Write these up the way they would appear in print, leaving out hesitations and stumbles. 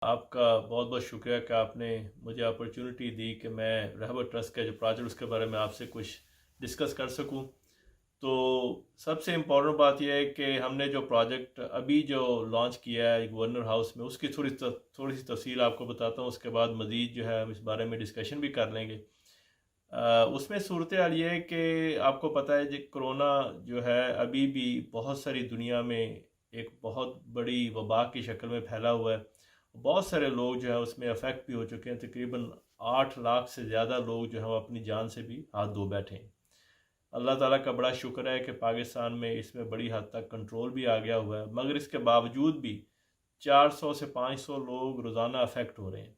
آپ کا بہت بہت شکریہ کہ آپ نے مجھے اپرچونٹی دی کہ میں رہبر ٹرسٹ کا جو پروجیکٹ اس کے بارے میں آپ سے کچھ ڈسکس کر سکوں. تو سب سے امپورٹنٹ بات یہ ہے کہ ہم نے جو پروجیکٹ ابھی جو لانچ کیا ہے گورنر ہاؤس میں، اس کی تھوڑی سی تفصیل آپ کو بتاتا ہوں. اس کے بعد مزید جو ہے ہم اس بارے میں ڈسکشن بھی کر لیں گے. اس میں صورتحال یہ ہے کہ آپ کو پتہ ہے جی کرونا جو ہے ابھی بھی بہت ساری دنیا میں ایک بہت بڑی وبا کی شکل میں پھیلا ہوا ہے. بہت سارے لوگ جو ہے اس میں افیکٹ بھی ہو چکے ہیں. تقریباً 8 لاکھ سے زیادہ لوگ جو ہیں وہ اپنی جان سے بھی ہاتھ دھو بیٹھے ہیں. اللہ تعالیٰ کا بڑا شکر ہے کہ پاکستان میں اس میں بڑی حد تک کنٹرول بھی آ گیا ہوا ہے، مگر اس کے باوجود بھی 400 سے 500 لوگ روزانہ افیکٹ ہو رہے ہیں.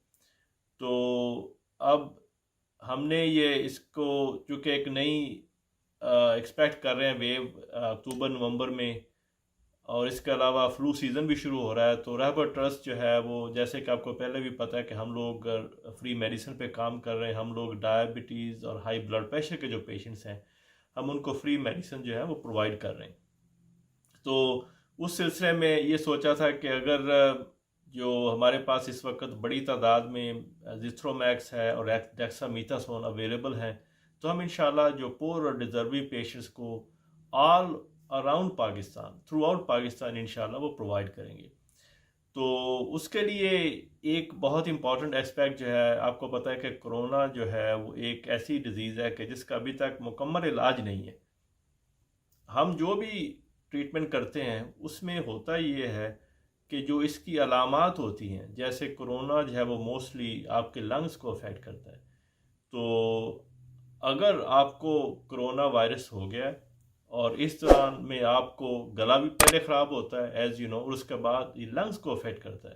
تو اب ہم نے یہ اس کو چونکہ ایک نئی ایکسپیکٹ کر رہے ہیں ویو اکتوبر نومبر میں، اور اس کے علاوہ فلو سیزن بھی شروع ہو رہا ہے. تو رہبر ٹرسٹ جو ہے وہ جیسے کہ آپ کو پہلے بھی پتہ ہے کہ ہم لوگ فری میڈیسن پہ کام کر رہے ہیں. ہم لوگ ڈائبٹیز اور ہائی بلڈ پریشر کے جو پیشنٹس ہیں ہم ان کو فری میڈیسن جو ہے وہ پرووائڈ کر رہے ہیں. تو اس سلسلے میں یہ سوچا تھا کہ اگر جو ہمارے پاس اس وقت بڑی تعداد میں زیتھرومیکس ہے اور ڈیکسا میتھاسون اویلیبل ہیں، تو ہم انشاءاللہ جو پور اور ڈیزرونگ پیشنٹس کو all around Pakistan, through out Pakistan انشاءاللہ وہ پرووائڈ کریں گے. تو اس کے لیے ایک بہت امپورٹنٹ اسپیکٹ جو ہے، آپ کو پتہ ہے کہ کرونا جو ہے وہ ایک ایسی ڈیزیز ہے کہ جس کا ابھی تک مکمل علاج نہیں ہے. ہم جو بھی ٹریٹمنٹ کرتے ہیں اس میں ہوتا یہ ہے کہ جو اس کی علامات ہوتی ہیں، جیسے کرونا جو ہے وہ موسٹلی آپ کے لنگز کو افیکٹ کرتا ہے. تو اگر آپ کو کرونا وائرس ہو گیا ہے اور اس دوران میں آپ کو گلا بھی پہلے خراب ہوتا ہے ایز یو نو، اور اس کے بعد یہ لنگز کو افیکٹ کرتا ہے،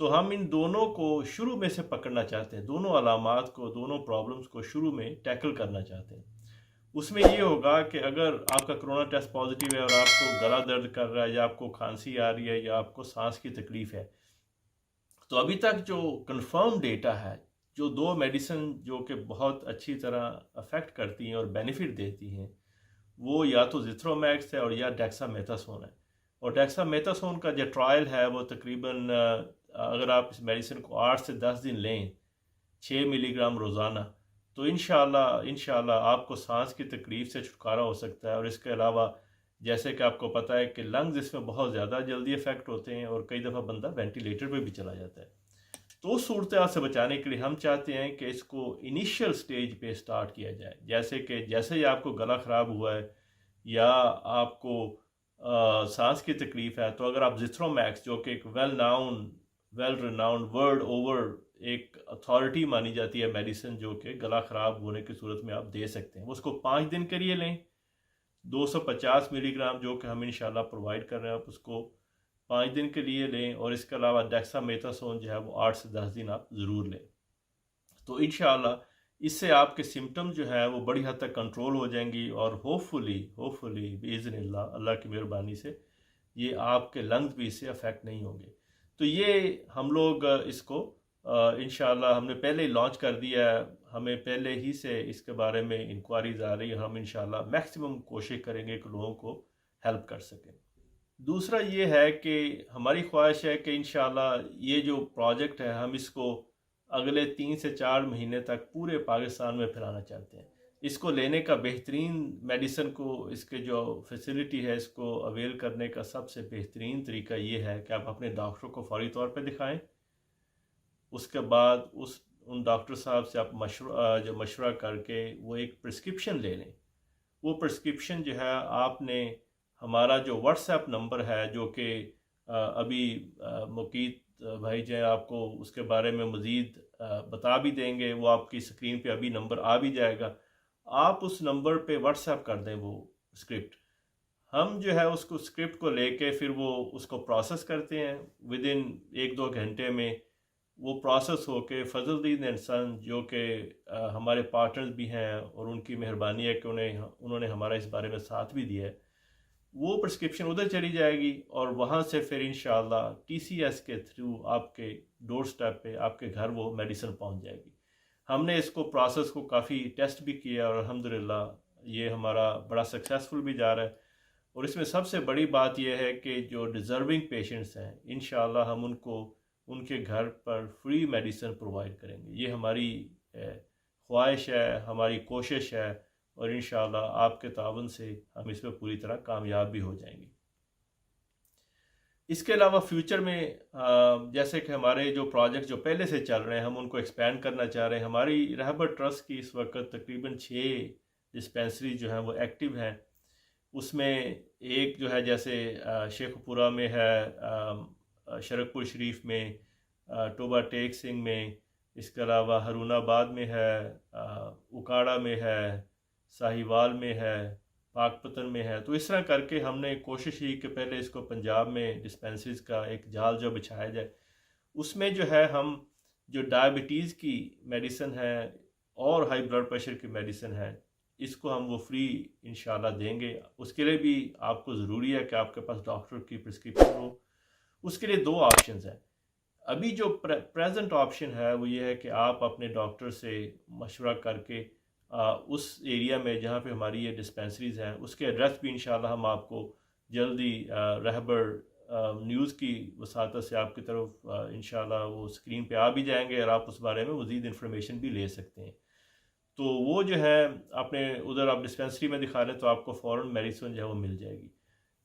تو ہم ان دونوں کو شروع میں سے پکڑنا چاہتے ہیں. دونوں علامات کو، دونوں پرابلمس کو شروع میں ٹیکل کرنا چاہتے ہیں. اس میں یہ ہوگا کہ اگر آپ کا کرونا ٹیسٹ پازیٹیو ہے اور آپ کو گلا درد کر رہا ہے یا آپ کو کھانسی آ رہی ہے یا آپ کو سانس کی تکلیف ہے، تو ابھی تک جو کنفرم ڈیٹا ہے، جو دو میڈیسن جو کہ بہت اچھی طرح افیکٹ کرتی ہیں اور بینیفٹ دیتی ہیں، وہ یا تو زیتھرومیکس ہے اور یا ڈیکسا میتھاسون ہے. اور ڈیکسا میتھاسون کا جو ٹرائل ہے وہ تقریباً اگر آپ اس میڈیسن کو 8 سے 10 دن لیں 6 ملی گرام روزانہ، تو انشاءاللہ آپ کو سانس کی تکلیف سے چھٹکارا ہو سکتا ہے. اور اس کے علاوہ جیسے کہ آپ کو پتہ ہے کہ لنگز اس میں بہت زیادہ جلدی افیکٹ ہوتے ہیں اور کئی دفعہ بندہ وینٹیلیٹر پہ بھی چلا جاتا ہے. تو اس صورتحال سے بچانے کے لیے ہم چاہتے ہیں کہ اس کو انیشیل سٹیج پہ سٹارٹ کیا جائے. جیسے ہی آپ کو گلا خراب ہوا ہے یا آپ کو سانس کی تکلیف ہے، تو اگر آپ زیتھرومیکس جو کہ ایک ویل ریناؤنڈ ورلڈ اوور ایک اتھارٹی مانی جاتی ہے میڈیسن، جو کہ گلا خراب ہونے کی صورت میں آپ دے سکتے ہیں، اس کو 5 دن کے لیے لیں. 250 ملی گرام جو کہ ہم انشاءاللہ پرووائڈ کر رہے ہیں، آپ اس کو 5 دن کے لیے لیں. اور اس کے علاوہ ڈیکسا میتھاسون جو ہے وہ 8 سے 10 دن آپ ضرور لیں. تو انشاءاللہ اس سے آپ کے سمٹم جو ہے وہ بڑی حد تک کنٹرول ہو جائیں گی، اور ہوپفلی باذن اللہ کی مہربانی سے یہ آپ کے لنگز بھی اس سے افیکٹ نہیں ہوں گے. تو یہ ہم لوگ اس کو انشاءاللہ ہم نے پہلے ہی لانچ کر دیا ہے. ہمیں پہلے ہی سے اس کے بارے میں انکوائریز آ رہی ہے. ہم انشاءاللہ میکسیمم کوشش کریں گے کہ لوگوں کو ہیلپ کر سکیں. دوسرا یہ ہے کہ ہماری خواہش ہے کہ انشاءاللہ یہ جو پروجیکٹ ہے ہم اس کو اگلے 3 سے 4 مہینے تک پورے پاکستان میں پھیلانا چاہتے ہیں. اس کو لینے کا بہترین میڈیسن کو، اس کے جو فیسلٹی ہے اس کو اویل کرنے کا سب سے بہترین طریقہ یہ ہے کہ آپ اپنے ڈاکٹر کو فوری طور پہ دکھائیں. اس کے بعد ان ڈاکٹر صاحب سے آپ مشورہ کر کے وہ ایک پرسکرپشن لے لیں. وہ پرسکرپشن جو ہے آپ نے ہمارا جو واٹس ایپ نمبر ہے، جو کہ ابھی مقیت بھائی جو ہے آپ کو اس کے بارے میں مزید بتا بھی دیں گے، وہ آپ کی اسکرین پہ ابھی نمبر آ بھی جائے گا. آپ اس نمبر پہ واٹس ایپ کر دیں وہ اسکرپٹ. ہم جو ہے اس کو اسکرپٹ کو لے کے پھر وہ اس کو پروسیس کرتے ہیں. ود ان 1-2 گھنٹے میں وہ پروسیس ہو کے فضل الدین اینڈ سن جو کہ ہمارے پارٹنرز بھی ہیں، اور ان کی مہربانی ہے کہ انہوں نے ہمارا اس بارے میں ساتھ بھی دیا ہے، وہ پرسکرپشن ادھر چلی جائے گی. اور وہاں سے پھر انشاءاللہ ٹی سی ایس کے تھرو آپ کے ڈور سٹیپ پہ آپ کے گھر وہ میڈیسن پہنچ جائے گی. ہم نے اس کو پروسیس کو کافی ٹیسٹ بھی کیا اور الحمدللہ یہ ہمارا بڑا سکسیسفل بھی جا رہا ہے. اور اس میں سب سے بڑی بات یہ ہے کہ جو ڈیزرونگ پیشنٹس ہیں انشاءاللہ ہم ان کو ان کے گھر پر فری میڈیسن پرووائڈ کریں گے. یہ ہماری خواہش ہے, ہماری کوشش ہے, اور انشاءاللہ آپ کے تعاون سے ہم اس پہ پوری طرح کامیاب بھی ہو جائیں گے. اس کے علاوہ فیوچر میں جیسے کہ ہمارے جو پروجیکٹ جو پہلے سے چل رہے ہیں ہم ان کو ایکسپینڈ کرنا چاہ رہے ہیں. ہماری رہبر ٹرسٹ کی اس وقت تقریباً 6 ڈسپینسری جو ہیں وہ ایکٹیو ہیں. اس میں ایک جو ہے جیسے شیخ پورہ میں ہے, شرک پور شریف میں, ٹوبہ ٹیک سنگھ میں, اس کے علاوہ ہرون آباد میں ہے, اکاڑا میں ہے, ساہیوال میں ہے, پاک پتن میں ہے. تو اس طرح کر کے ہم نے کوشش کی کہ پہلے اس کو پنجاب میں ڈسپینسریز کا ایک جال جو بچھایا جائے. اس میں جو ہے ہم جو ڈائبٹیز کی میڈیسن ہے اور ہائی بلڈ پریشر کی میڈیسن ہے اس کو ہم وہ فری انشاءاللہ دیں گے. اس کے لیے بھی آپ کو ضروری ہے کہ آپ کے پاس ڈاکٹر کی پرسکرپشن ہو. اس کے لیے 2 آپشنز ہیں. ابھی جو پریزنٹ آپشن ہے وہ یہ ہے کہ آپ اپنے ڈاکٹر سے مشورہ کر کے اس ایریا میں جہاں پہ ہماری یہ ڈسپینسریز ہیں اس کے ایڈریس بھی انشاءاللہ ہم آپ کو جلدی رہبر نیوز کی وساطت سے آپ کی طرف انشاءاللہ وہ اسکرین پہ آ بھی جائیں گے, اور آپ اس بارے میں مزید انفارمیشن بھی لے سکتے ہیں. تو وہ جو ہے اپنے ادھر آپ ڈسپینسری میں دکھا لیں تو آپ کو فوراً میڈیسن جو ہے وہ مل جائے گی.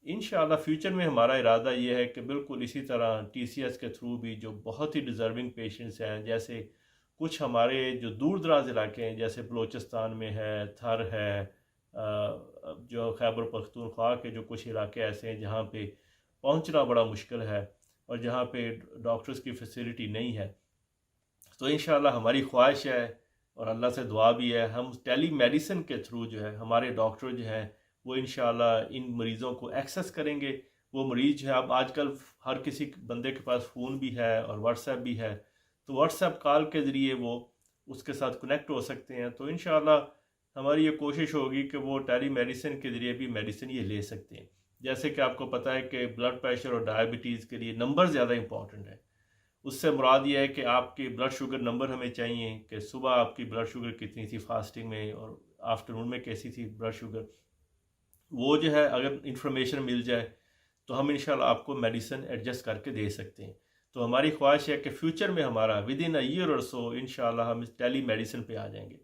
انشاءاللہ فیوچر میں ہمارا ارادہ یہ ہے کہ بالکل اسی طرح ٹی سی ایس کے تھرو بھی جو بہت ہی ڈیزرونگ پیشنٹس ہیں, جیسے کچھ ہمارے جو دور دراز علاقے ہیں جیسے بلوچستان میں ہے, تھر ہے, جو خیبر پختونخوا کے جو کچھ علاقے ایسے ہیں جہاں پہ پہنچنا بڑا مشکل ہے اور جہاں پہ ڈاکٹرز کی فیسلٹی نہیں ہے, تو انشاءاللہ ہماری خواہش ہے اور اللہ سے دعا بھی ہے ہم ٹیلی میڈیسن کے تھرو جو ہے ہمارے ڈاکٹر جو ہیں وہ انشاءاللہ ان مریضوں کو ایکسیس کریں گے. وہ مریض جو ہے اب آج کل ہر کسی بندے کے پاس فون بھی ہے اور واٹس ایپ بھی ہے, تو واٹس ایپ کال کے ذریعے وہ اس کے ساتھ کنیکٹ ہو سکتے ہیں. تو انشاءاللہ ہماری یہ کوشش ہوگی کہ وہ ٹیلی میڈیسن کے ذریعے بھی میڈیسن یہ لے سکتے ہیں. جیسے کہ آپ کو پتہ ہے کہ بلڈ پریشر اور ڈائبٹیز کے لیے نمبر زیادہ امپورٹنٹ ہے. اس سے مراد یہ ہے کہ آپ کی بلڈ شوگر نمبر ہمیں چاہیے کہ صبح آپ کی بلڈ شوگر کتنی تھی فاسٹنگ میں اور آفٹرنون میں کیسی تھی بلڈ شوگر. وہ جو ہے اگر انفارمیشن مل جائے تو ہم انشاءاللہ آپ کو میڈیسن ایڈجسٹ کر کے دے سکتے ہیں. تو ہماری خواہش ہے کہ فیوچر میں ہمارا ود ان اے ایئر اور سو انشاءاللہ ہم اس ٹیلی میڈیسن پہ آ جائیں گے,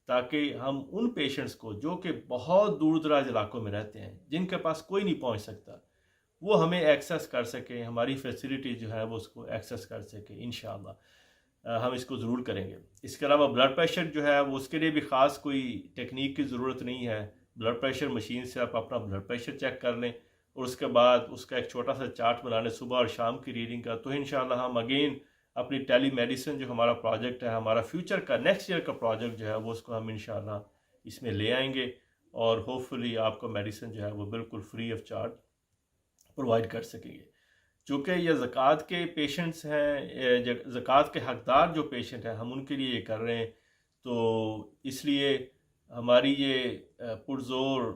تاکہ ہم ان پیشنٹس کو جو کہ بہت دور دراز علاقوں میں رہتے ہیں جن کے پاس کوئی نہیں پہنچ سکتا وہ ہمیں ایکسیس کر سکیں, ہماری فیسلٹی جو ہے وہ اس کو ایکسیس کر سکیں. انشاءاللہ ہم اس کو ضرور کریں گے. اس کے علاوہ بلڈ پریشر جو ہے وہ اس کے لیے بھی خاص کوئی ٹیکنیک کی ضرورت نہیں ہے. بلڈ پریشر مشین سے آپ اپنا بلڈ پریشر چیک کر لیں اور اس کے بعد اس کا ایک چھوٹا سا چارٹ بنا لیں صبح اور شام کی ریڈنگ کا. تو انشاءاللہ ہم اگین اپنی ٹیلی میڈیسن جو ہمارا پروجیکٹ ہے, ہمارا فیوچر کا نیکسٹ ایئر کا پروجیکٹ جو ہے وہ اس کو ہم انشاءاللہ اس میں لے آئیں گے, اور ہوپ فلی آپ کو میڈیسن جو ہے وہ بالکل فری آف چارج پرووائڈ کر سکیں گے. چونکہ یہ زکوٰۃ کے پیشنٹس ہیں, زکوٰۃ کے حقدار جو پیشنٹ ہیں ہم ان کے لیے یہ کر رہے ہیں, تو اس لیے ہماری یہ پرزور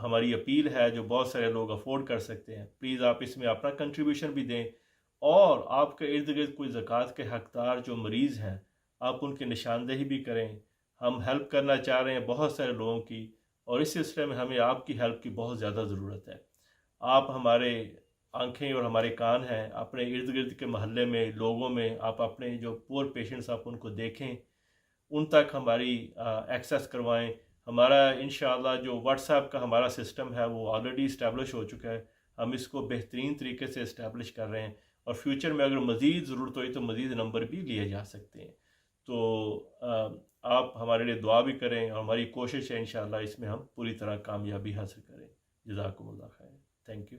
ہماری اپیل ہے جو بہت سارے لوگ افورڈ کر سکتے ہیں, پلیز آپ اس میں اپنا کنٹریبیوشن بھی دیں, اور آپ کے ارد گرد کوئی زکوٰۃ کے حقدار جو مریض ہیں آپ ان کی نشاندہی بھی کریں. ہم ہیلپ کرنا چاہ رہے ہیں بہت سارے لوگوں کی, اور اس سلسلے میں ہمیں آپ کی ہیلپ کی بہت زیادہ ضرورت ہے. آپ ہمارے آنکھیں اور ہمارے کان ہیں, اپنے ارد گرد کے محلے میں لوگوں میں آپ اپنے جو پور پیشنٹس آپ ان کو دیکھیں, ان تک ہماری ایکسیس کروائیں. ہمارا انشاءاللہ جو واٹس ایپ کا ہمارا سسٹم ہے وہ آلریڈی اسٹیبلش ہو چکا ہے, ہم اس کو بہترین طریقے سے اسٹیبلش کر رہے ہیں, اور فیوچر میں اگر مزید ضرورت ہوئی تو مزید نمبر بھی لیے جا سکتے ہیں. تو آپ ہمارے لیے دعا بھی کریں, اور ہماری کوشش ہے انشاءاللہ اس میں ہم پوری طرح کامیابی حاصل کریں. جزاکم اللہ خیر. Thank you.